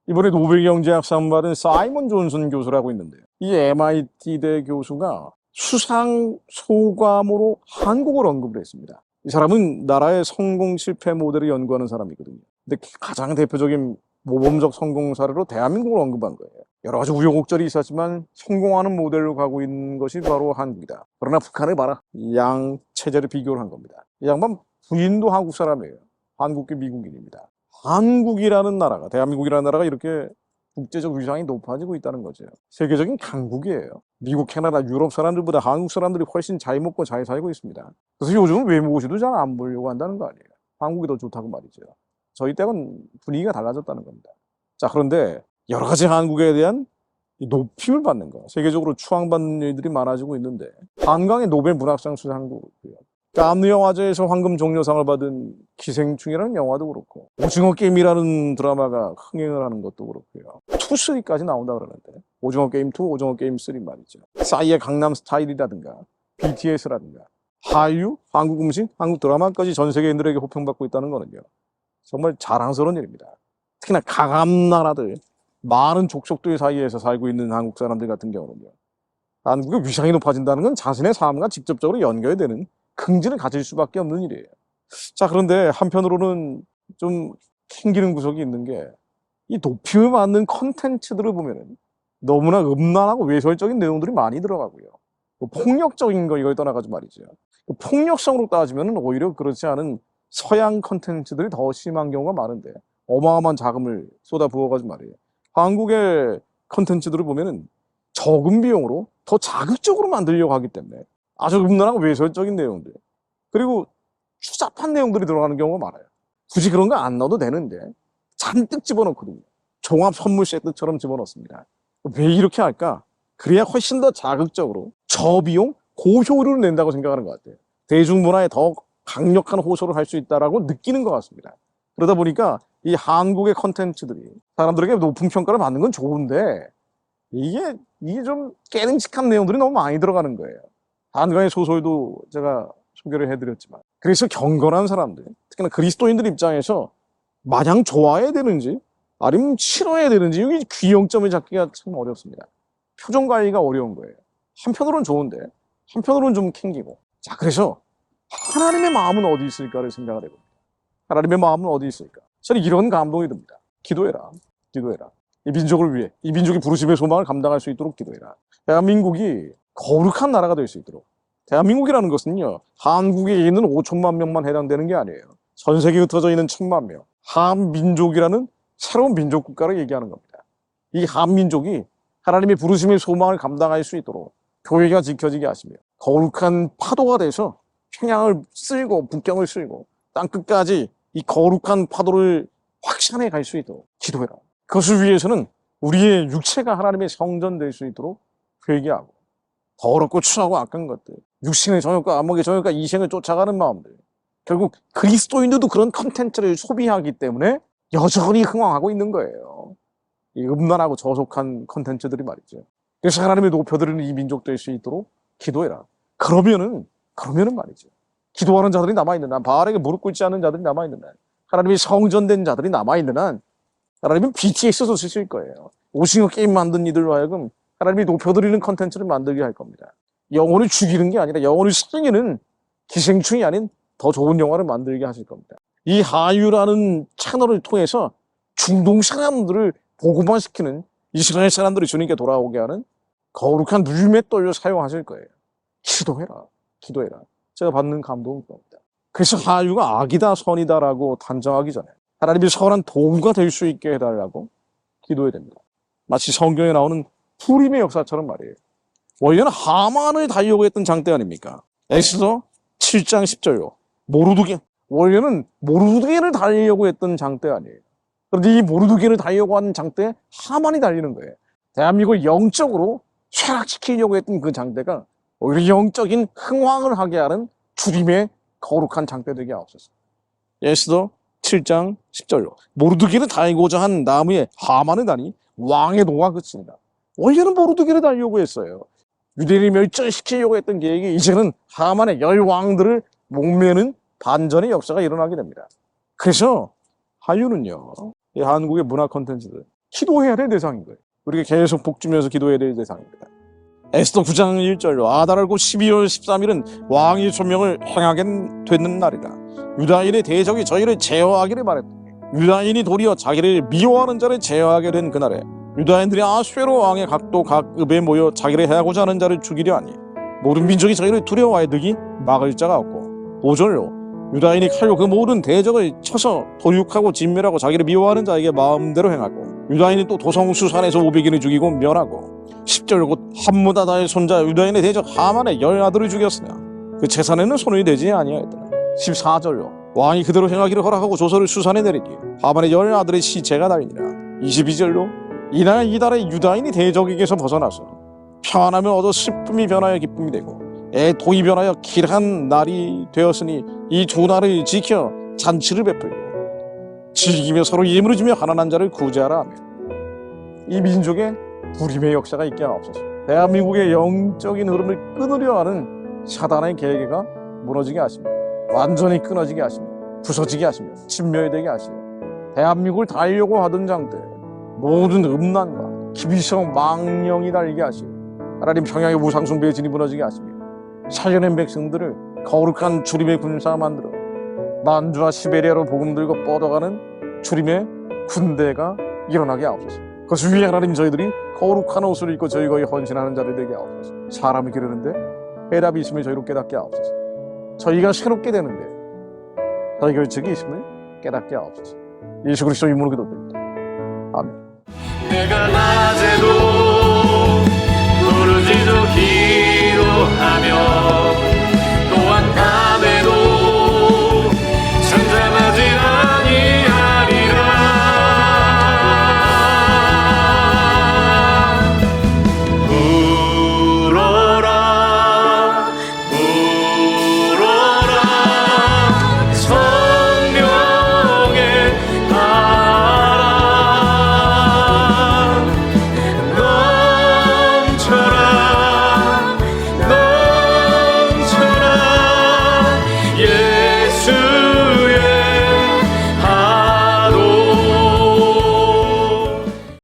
이번에 노벨 경제학상 받은 사이먼 존슨 교수라고 있는데요. 이 MIT대 교수가 수상 소감으로 한국을 언급을 했습니다. 이 사람은 나라의 성공 실패 모델을 연구하는 사람이거든요. 근데 가장 대표적인 모범적 성공 사례로 대한민국을 언급한 거예요. 여러 가지 우여곡절이 있었지만 성공하는 모델로 가고 있는 것이 바로 한국이다. 그러나 북한을 봐라. 양 체제를 비교를 한 겁니다. 이 양반 부인도 한국 사람이에요. 한국계 미국인입니다. 한국이라는 나라가, 대한민국이라는 나라가 이렇게 국제적 위상이 높아지고 있다는 거죠. 세계적인 강국이에요. 미국, 캐나다, 유럽 사람들보다 한국 사람들이 훨씬 잘 먹고 잘 살고 있습니다. 그래서 요즘은 외모고시도 잘 안 보려고 한다는 거 아니에요. 한국이 더 좋다고 말이죠. 저희 때는 분위기가 달라졌다는 겁니다. 자, 그런데 여러 가지 한국에 대한 높임을 받는 거, 세계적으로 추앙받는 일들이 많아지고 있는데 한강의 노벨 문학상 수상도 그렇고요. 칸느 영화제에서 황금 종려상을 받은 기생충이라는 영화도 그렇고 오징어 게임이라는 드라마가 흥행을 하는 것도 그렇고요. 2, 3까지 나온다 그러는데 오징어 게임 2, 오징어 게임 3 말이죠. 싸이의 강남 스타일이라든가 BTS라든가 한류, 한국 음식, 한국 드라마까지 전 세계인들에게 호평받고 있다는 거는요. 정말 자랑스러운 일입니다. 특히나 강한 나라들, 많은 족속들 사이에서 살고 있는 한국 사람들 같은 경우는요. 한국의 위상이 높아진다는 건 자신의 삶과 직접적으로 연결되는 긍지를 가질 수밖에 없는 일이에요. 자, 그런데 한편으로는 좀 캥기는 구석이 있는 게 이 높임을 받는 컨텐츠들을 보면은 너무나 음란하고 외설적인 내용들이 많이 들어가고요. 뭐 폭력적인 거 이걸 떠나가지고 말이죠. 폭력성으로 따지면 오히려 그렇지 않은 서양 컨텐츠들이 더 심한 경우가 많은데 어마어마한 자금을 쏟아 부어가지고 말이에요. 한국의 컨텐츠들을 보면은 적은 비용으로 더 자극적으로 만들려고 하기 때문에 아주 음란하고 외설적인 내용들 그리고 추잡한 내용들이 들어가는 경우가 많아요. 굳이 그런 거 안 넣어도 되는데 잔뜩 집어넣거든요. 종합 선물 세트처럼 집어넣습니다. 왜 이렇게 할까? 그래야 훨씬 더 자극적으로 저비용 고효율을 낸다고 생각하는 것 같아요. 대중문화에 더 강력한 호소를 할 수 있다라고 느끼는 것 같습니다. 그러다 보니까 이 한국의 컨텐츠들이 사람들에게 높은 평가를 받는 건 좋은데 이게 좀 깨름직한 내용들이 너무 많이 들어가는 거예요. 한강의 소설도 제가 소개를 해드렸지만 그래서 경건한 사람들, 특히나 그리스도인들 입장에서 마냥 좋아해야 되는지 아니면 싫어해야 되는지 여기 귀형점을 잡기가 참 어렵습니다. 표정 관리가 어려운 거예요. 한편으로는 좋은데 한편으로는 좀 캥기고. 자, 그래서 하나님의 마음은 어디 있을까를 생각을 해봅니다. 하나님의 마음은 어디 있을까? 저는 이런 감동이 듭니다. 기도해라. 기도해라. 이 민족을 위해, 이 민족이 부르심의 소망을 감당할 수 있도록 기도해라. 대한민국이 거룩한 나라가 될 수 있도록. 대한민국이라는 것은요, 한국에 있는 5천만 명만 해당되는 게 아니에요. 전 세계에 흩어져 있는 1,000만 명. 한민족이라는 새로운 민족 국가를 얘기하는 겁니다. 이 한민족이 하나님의 부르심의 소망을 감당할 수 있도록 교회가 지켜지게 하시며 거룩한 파도가 돼서 평양을 쓸고 북경을 쓸고 땅끝까지 이 거룩한 파도를 확산해 갈 수 있도록 기도해라. 그것을 위해서는 우리의 육체가 하나님의 성전 될 수 있도록 회개하고 더럽고 추하고 악한 것들, 육신의 정욕과 안목의 정욕과 이생을 쫓아가는 마음들, 결국 그리스도인들도 그런 컨텐츠를 소비하기 때문에 여전히 흥황하고 있는 거예요. 이 음란하고 저속한 컨텐츠들이 말이죠. 그래서 하나님이 높여드리는 이 민족 될 수 있도록 기도해라. 그러면은 말이죠. 기도하는 자들이 남아있는 한, 바알에게 무릎 꿇지 않는 자들이 남아있는 한, 하나님이 성전된 자들이 남아있는 한, 하나님은 BTS도 쓰실 거예요. 오징어 게임 만든 이들로 하여금 하나님이 높여드리는 컨텐츠를 만들게 할 겁니다. 영혼을 죽이는 게 아니라 영혼을 살리는 기생충이 아닌 더 좋은 영화를 만들게 하실 겁니다. 이 하유라는 채널을 통해서 중동 사람들을 복음화 시키는 이스라엘 사람들이 주님께 돌아오게 하는 거룩한 물맷돌로 사용하실 거예요. 기도해라. 기도해라. 제가 받는 감동은 그겁니다. 그래서 하유가 악이다 선이다라고 단정하기 전에 하나님이 선한 도구가 될 수 있게 해달라고 기도해야 됩니다. 마치 성경에 나오는 푸림의 역사처럼 말이에요. 원래는 하만을 달려고 했던 장대 아닙니까? 엑소더 7장 10절로 원래는 모르드게를 달리려고 했던 장대 아니에요. 그런데 이 모르드게를 달려고 하는 장대에 하만이 달리는 거예요. 대한민국을 영적으로 쇠락시키려고 했던 그 장대가 오히려 영적인 흥황을 하게 하는 주님의 거룩한 장대 되게 하옵소서. 에스더 7장 10절로 모르드게를 달고자 한 나무에 하만을 다니 왕의 노가 그칩니다. 원래는 모르드게를 달려고 했어요. 유대인을 멸절시키려고 했던 계획이 이제는 하만의 10왕들을 목매는 반전의 역사가 일어나게 됩니다. 그래서 한류는요, 이 한국의 문화 콘텐츠들, 기도해야 될 대상인 거예요. 우리가 계속 복주면서 기도해야 될 대상입니다. 에스더 9장 1절 아달알고 12월 13일은 왕의 조명을 행하게 되는 날이라. 유다인의 대적이 저희를 제어하기를 바랬다. 유다인이 도리어 자기를 미워하는 자를 제어하게 된 그날에 유다인들이 아수에로 왕의 각도 각읍에 모여 자기를 해하고자 하는 자를 죽이려 하니 모든 민족이 저희를 두려워하여 득이 막을 자가 없고 5절로 유다인이 칼로 그 모든 대적을 쳐서 도륙하고 진멸하고 자기를 미워하는 자에게 마음대로 행하고 유다인이 또 도성수산에서 500인을 죽이고 멸하고 10절 곧 함무다다의 손자 유다인의 대적 하만의 10아들을 죽였으나 그 재산에는 손을 대지 아니하였더라. 14절로 왕이 그대로 행하기를 허락하고 조서를 수산에 내리니 하만의 10아들의 시체가 달리니라. 22절로 이날 이달에 유다인이 대적에게서 벗어나서 평안하며 얻어 슬픔이 변하여 기쁨이 되고 애통이 변하여 길한 날이 되었으니 이 두 날을 지켜 잔치를 베풀고 즐기며 서로 예물을 주며 가난한 자를 구제하라 하며 이 민족의 부림의 역사가 있게 하옵소서. 대한민국의 영적인 흐름을 끊으려 하는 사단의 계획가 무너지게 하시며 완전히 끊어지게 하시며 부서지게 하시며 진멸되게 하시며 대한민국을 달려고 하던 장들 모든 음란과 기비성 망령이 달리게 하시며 하나님 평양의 우상숭배의 진이 무너지게 하시며 살려낸 백성들을 거룩한 주림의 군사가 만들어 만주와 시베리아로 복음 들고 뻗어가는 주림의 군대가 일어나게 하옵소서. 그것을 위해 하나님 저희들이 거룩한 옷을 입고 저희 거에 헌신하는 자들 되게 하옵소서. 사람이 기르는데 해답이 있음을 저희로 깨닫게 하옵소서. 저희가 새롭게 되는데 저희 결책이 있음을 깨닫게 하옵소서. 예수 그리스도 이름으로 기도드립니다. 아멘. 내가 낮에도 부르짖어 기도하며